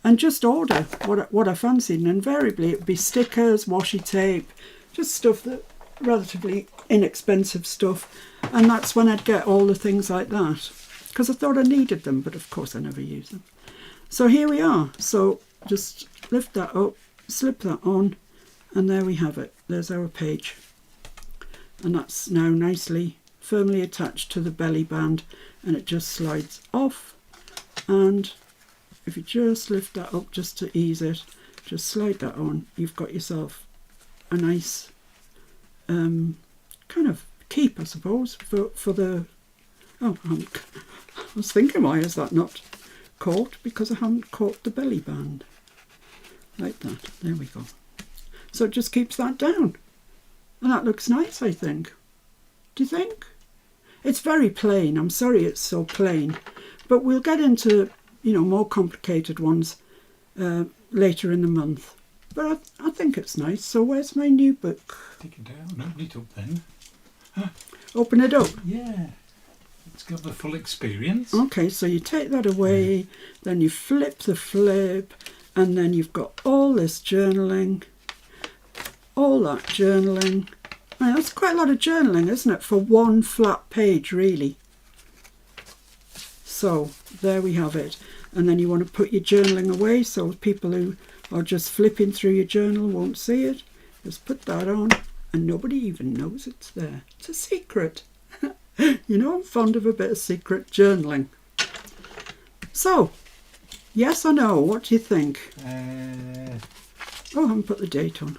and just order what I fancied. And invariably it would be stickers, washi tape, just stuff that relatively inexpensive stuff. And that's when I'd get all the things like that, because I thought I needed them, but of course I never use them. So here we are. So just lift that up, slip that on, and there we have it. There's our page. And that's now nicely, firmly attached to the belly band, and it just slides off. And if you just lift that up just to ease it, just slide that on, you've got yourself a nice kind of keep, I suppose, for the... Oh, I was thinking, why is that not caught? Because I haven't caught the belly band. Like that. There we go. So it just keeps that down. And that looks nice, I think. Do you think? It's very plain. I'm sorry it's so plain. But we'll get into, more complicated ones later in the month. But I think it's nice. So where's my new book? Take it down. Open it up then. Open it up? Yeah. It's got the full experience. Okay, so you take that away, then you flip the flip, and then you've got all this journaling, all that journaling. I mean, that's quite a lot of journaling, isn't it, for one flat page, really? So there we have it. and then you want to put your journaling away so people who are just flipping through your journal won't see it. Just put that on and nobody even knows it's there. It's a secret. You know, I'm fond of a bit of secret journaling. So, yes or no? What do you think? Oh, I haven't put the date on.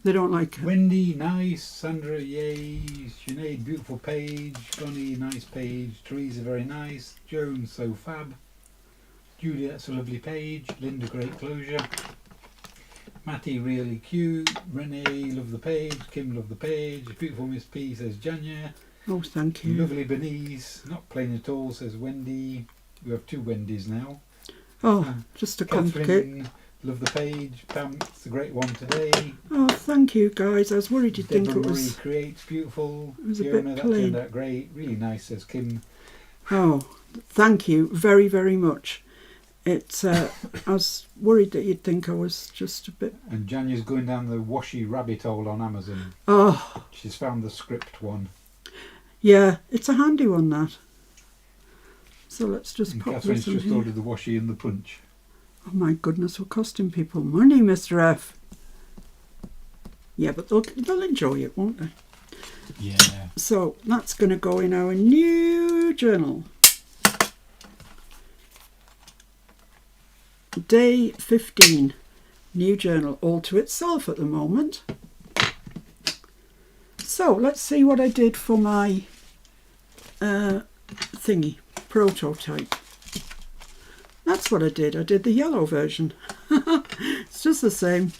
They don't like it. Wendy, nice. Sandra, yay. Sinead, beautiful page. Bonnie, nice page. Teresa, very nice. Joan, so fab. Julie, that's a lovely page. Linda, great closure. Matty, really cute. Renee, love the page. Kim, love the page. Beautiful Miss P, says Janya. Oh, thank you. Lovely Benice, not plain at all, says Wendy. We have 2 Wendy's now. Oh, just to complicate. Catherine, love the page. Pam, it's a great one today. Oh, thank you, guys. I was worried you'd think it Deborah was... Marie creates, beautiful. It was a Fiona, bit that plain. turned out great. Really nice, says Kim. Oh, thank you very, very much. It's. I was worried that you'd think I was just a bit... And Janya's going down the washy rabbit hole on Amazon. Oh, She's found the script one. yeah, it's a handy one, that. So let's just And pop Catherine's this in just here. ordered the washi and the punch. Oh my goodness, we're costing people money, Mr. F. Yeah, but they'll enjoy it, won't they? Yeah. So that's going to go in our new journal. Day 15. New journal, all to itself at the moment. So let's see what I did for my thingy, prototype. That's what I did. I did the yellow version. It's just the same.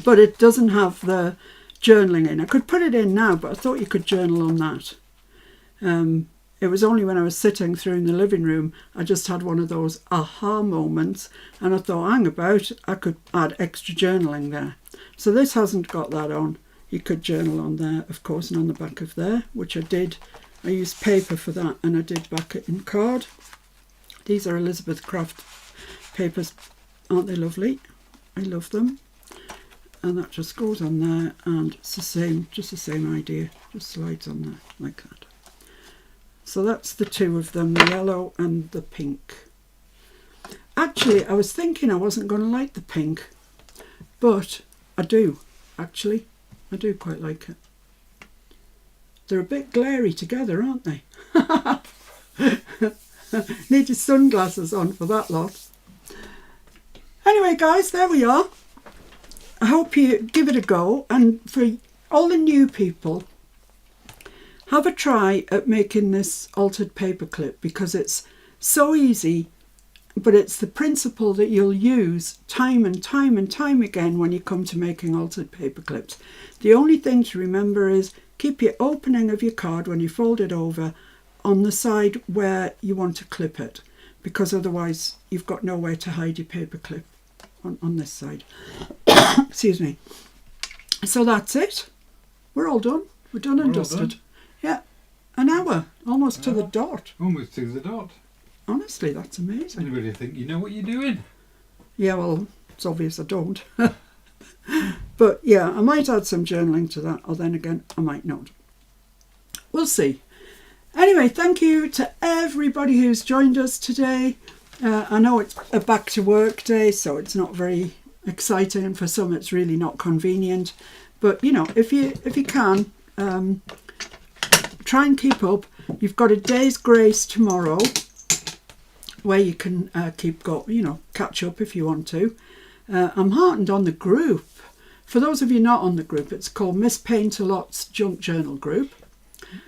But it doesn't have the journaling in. I could put it in now, but I thought you could journal on that. It was only when I was sitting through in the living room, I just had one of those aha moments, and I thought, hang about, I could add extra journaling there. So this hasn't got that on. You could journal on there, of course, and on the back of there, which I did. I used paper for that, and I did back it in card. These are Elizabeth Craft papers. Aren't they lovely? I love them. And that just goes on there, and it's the same, just the same idea. Just slides on there, like that. So that's the 2 of them, the yellow and the pink. Actually, I was thinking I wasn't going to like the pink, but I do, actually. I do quite like it. They're a bit glary together, aren't they? Need your sunglasses on for that lot. Anyway, guys, there we are. I hope you give it a go. And for all the new people, have a try at making this altered paperclip, because it's so easy, but it's the principle that you'll use time and time and time again when you come to making altered paperclips. The only thing to remember is keep your opening of your card when you fold it over on the side where you want to clip it, because otherwise you've got nowhere to hide your paperclip on this side. Excuse me. So that's it. We're all done. We're done and dusted. Yeah, an hour, almost to the dot. Almost to the dot. Honestly, that's amazing. Anybody think you know what you're doing? Yeah, well, it's obvious I don't. But yeah, I might add some journaling to that, or then again, I might not. We'll see. Anyway, thank you to everybody who's joined us today. I know it's a back to work day, so it's not very exciting, and for some it's really not convenient. But, you know, if you can, try and keep up. You've got a day's grace tomorrow where you can catch up if you want to. I'm heartened on the group. For those of you not on the group, it's called Miss Paint-A-Lot's Junk Journal Group.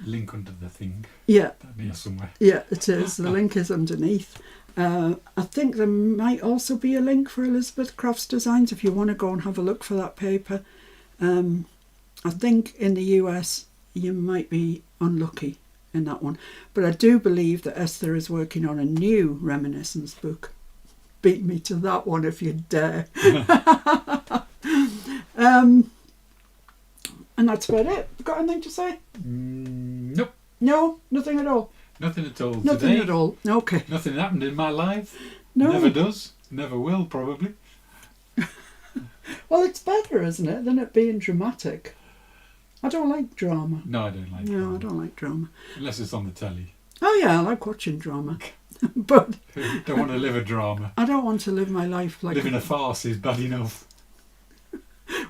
Link under the thing. Yeah. That'd be somewhere. Yeah, it is. The link is underneath. I think there might also be a link for Elizabeth Crafts Designs if you want to go and have a look for that paper. I think in the US you might be unlucky in that one. But I do believe that Esther is working on a new reminiscence book. Beat me to that one if you dare. And that's about it. Got anything to say? Nope. No, nothing at all. Nothing at all Nothing today. at all. Okay. Nothing happened in my life. No. Never does. Never will, probably. Well, it's better, isn't it, than it being dramatic. I don't like drama. No, I don't like No, drama. I don't like drama. Unless it's on the telly. Oh yeah, I like watching drama. But Don't want to live a drama. I don't want to live my life like... Living a farce is bad enough.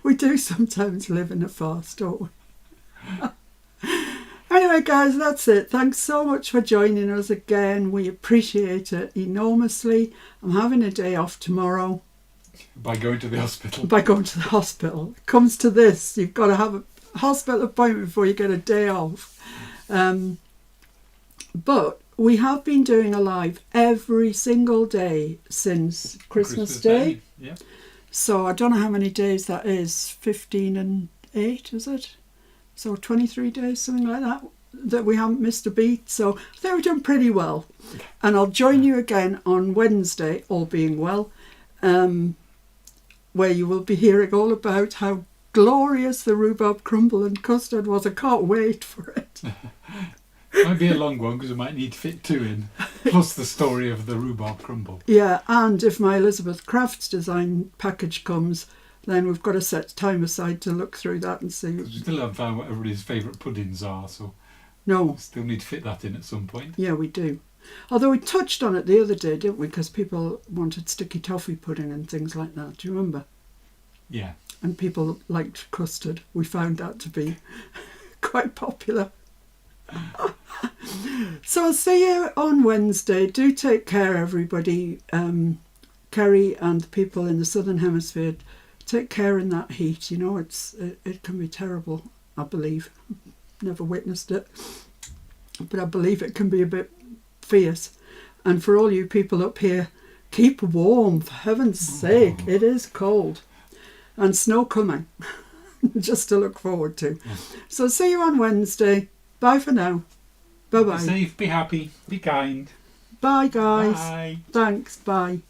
We do sometimes live in a farce, don't we? Anyway, guys, that's it. Thanks so much for joining us again. We appreciate it enormously. I'm having a day off tomorrow. By going to the hospital. By going to the hospital. It comes to this. You've got to have a hospital appointment before you get a day off. But we have been doing a live every single day since Christmas Day. Yeah. So I don't know how many days that is. 15 and 8, is it? So 23 days, something like that, that we haven't missed a beat. So I think we've done pretty well. And I'll join you again on Wednesday, all being well, where you will be hearing all about how glorious the rhubarb crumble and custard was. I can't wait for it. Might be a long one because we might need to fit 2 in, plus the story of the rhubarb crumble. Yeah, and if my Elizabeth Crafts design package comes, then we've got to set time aside to look through that and see. Because we still haven't found what everybody's favourite puddings are, so No, we still need to fit that in at some point. yeah, we do. Although we touched on it the other day, didn't we? Because people wanted sticky toffee pudding and things like that. Do you remember? Yeah. And people liked custard. We found that to be quite popular. So I'll see you on Wednesday. Do take care, everybody. Kerry and the people in the Southern Hemisphere, take care in that heat. You know, it can be terrible, I believe. Never witnessed it. But I believe it can be a bit fierce. And for all you people up here, keep warm, for heaven's sake. It is cold. And snow coming. Just to look forward to. So see you on Wednesday. Bye for now. Bye-bye. Be safe, be happy, be kind. Bye, guys. Bye. Thanks. Bye.